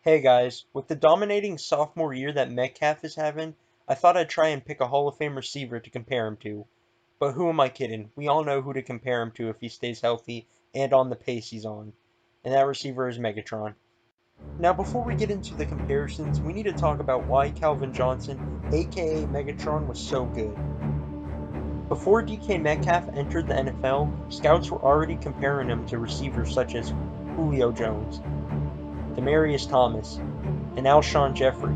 Hey guys, with the dominating sophomore year that Metcalf is having, I thought I'd try and pick a Hall of Fame receiver to compare him to. But who am I kidding? We all know who to compare him to if he stays healthy and on the pace he's on. And that receiver is Megatron. Now before we get into the comparisons, we need to talk about why Calvin Johnson, aka Megatron, was so good. Before DK Metcalf entered the NFL, scouts were already comparing him to receivers such as Julio Jones, Demaryius Thomas, and Alshon Jeffrey,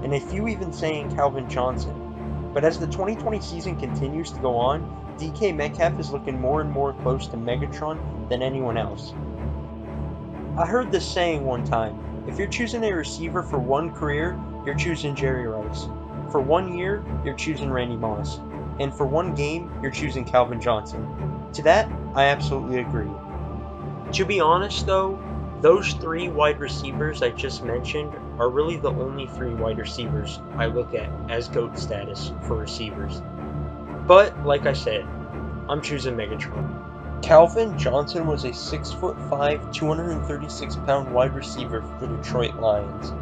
and a few even saying Calvin Johnson. But as the 2020 season continues to go on, DK Metcalf is looking more and more close to Megatron than anyone else. I heard this saying one time, if you're choosing a receiver for one career, you're choosing Jerry Rice. For 1 year, you're choosing Randy Moss. And for one game, you're choosing Calvin Johnson. To that, I absolutely agree. To be honest though, those three wide receivers I just mentioned are really the only three wide receivers I look at as GOAT status for receivers. But, like I said, I'm choosing Megatron. Calvin Johnson was a 6'5", 236-pound wide receiver for the Detroit Lions,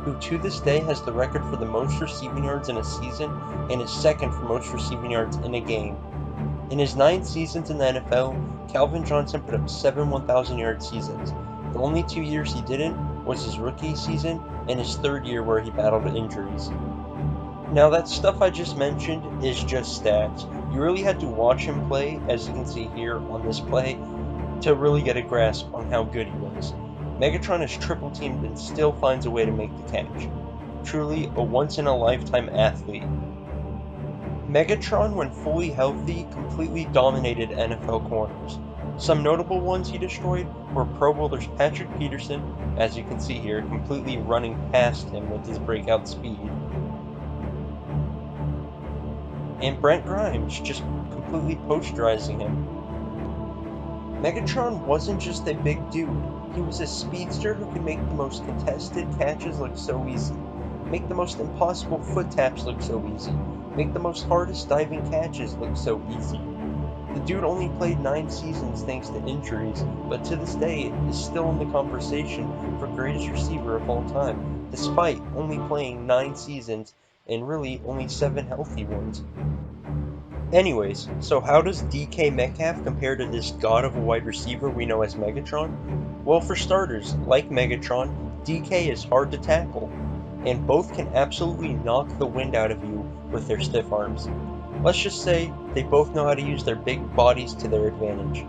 who to this day has the record for the most receiving yards in a season and is second for most receiving yards in a game. In his 9 seasons in the NFL, Calvin Johnson put up 7 1,000-yard seasons. The only 2 years he didn't was his rookie season and his 3rd year where he battled injuries. Now that stuff I just mentioned is just stats. You really had to watch him play, as you can see here on this play, to really get a grasp on how good he was. Megatron is triple teamed and still finds a way to make the catch. Truly a once-in-a-lifetime athlete. Megatron, when fully healthy, completely dominated NFL corners. Some notable ones he destroyed were Pro Bowlers Patrick Peterson, as you can see here, completely running past him with his breakout speed, and Brent Grimes, just completely posterizing him. Megatron wasn't just a big dude, he was a speedster who could make the most contested catches look so easy, make the most impossible foot taps look so easy, make the most hardest diving catches look so easy. The dude only played 9 seasons thanks to injuries, but to this day is still in the conversation for greatest receiver of all time, despite only playing 9 seasons and really only 7 healthy ones. Anyways, so how does DK Metcalf compare to this god of a wide receiver we know as Megatron? Well, for starters, like Megatron, DK is hard to tackle, and both can absolutely knock the wind out of you with their stiff arms. Let's just say they both know how to use their big bodies to their advantage.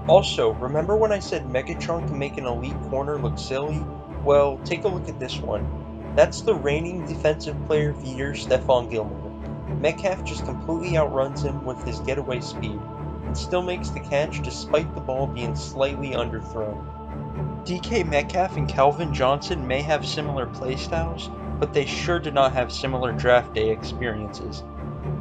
Also, remember when I said Megatron can make an elite corner look silly? Well, take a look at this one. That's the reigning defensive player of the year, Stephon Gilmore. Metcalf just completely outruns him with his getaway speed, and still makes the catch despite the ball being slightly underthrown. DK Metcalf and Calvin Johnson may have similar playstyles, but they sure did not have similar draft day experiences.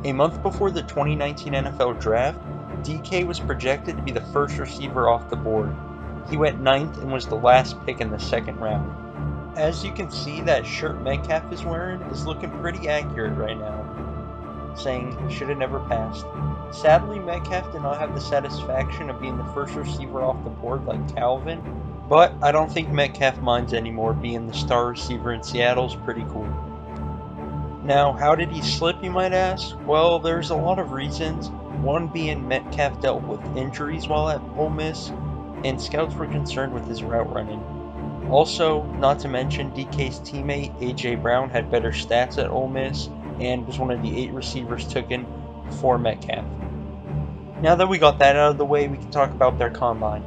A month before the 2019 NFL Draft, DK was projected to be the first receiver off the board. He went 9th and was the last pick in the 2nd round. As you can see, that shirt Metcalf is wearing is looking pretty accurate right now, saying he should have never passed. Sadly, Metcalf did not have the satisfaction of being the first receiver off the board like Calvin, but I don't think Metcalf minds anymore. Being the star receiver in Seattle is pretty cool. Now, how did he slip, you might ask? Well, there's a lot of reasons. One being Metcalf dealt with injuries while at Ole Miss, and scouts were concerned with his route running. Also, not to mention, DK's teammate A.J. Brown had better stats at Ole Miss, and was one of the 8 receivers taken for Metcalf. Now that we got that out of the way, we can talk about their combine.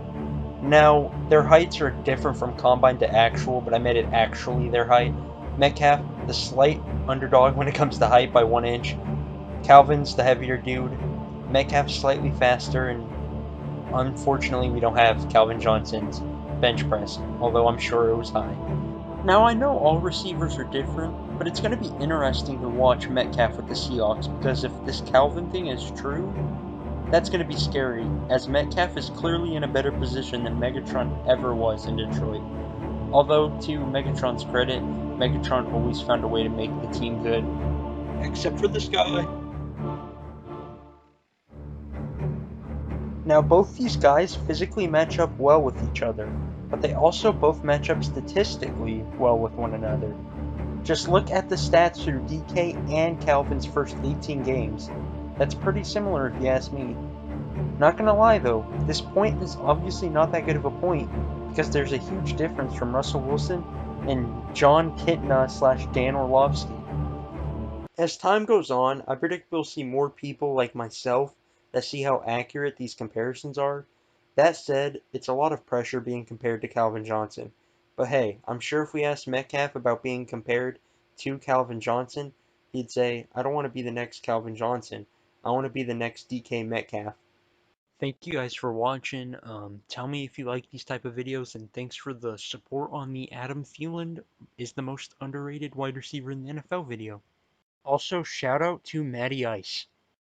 Now, their heights are different from combine to actual, but I made it actually their height. Metcalf, the slight underdog when it comes to height by 1 inch. Calvin's the heavier dude. Metcalf's slightly faster, and unfortunately we don't have Calvin Johnson's bench press, although I'm sure it was high. Now, I know all receivers are different, but it's going to be interesting to watch Metcalf with the Seahawks, because if this Calvin thing is true, that's going to be scary, as Metcalf is clearly in a better position than Megatron ever was in Detroit. Although, to Megatron's credit, Megatron always found a way to make the team good. Except for this guy. Now, both these guys physically match up well with each other. but they also both match up statistically well with one another. Just look at the stats through DK and Calvin's first 18 games. That's pretty similar if you ask me. Not gonna lie though, this point is obviously not that good of a point because there's a huge difference from Russell Wilson and John Kitna slash Dan Orlovsky. As time goes on, I predict we'll see more people like myself that see how accurate these comparisons are. That said, it's a lot of pressure being compared to Calvin Johnson. But hey, I'm sure if we asked Metcalf about being compared to Calvin Johnson, he'd say, I don't want to be the next Calvin Johnson. I want to be the next DK Metcalf. Thank you guys for watching. Tell me if you like these type of videos, and thanks for the support on the Adam Thielen is the most underrated wide receiver in the NFL video. Also, shout out to Matty Ice.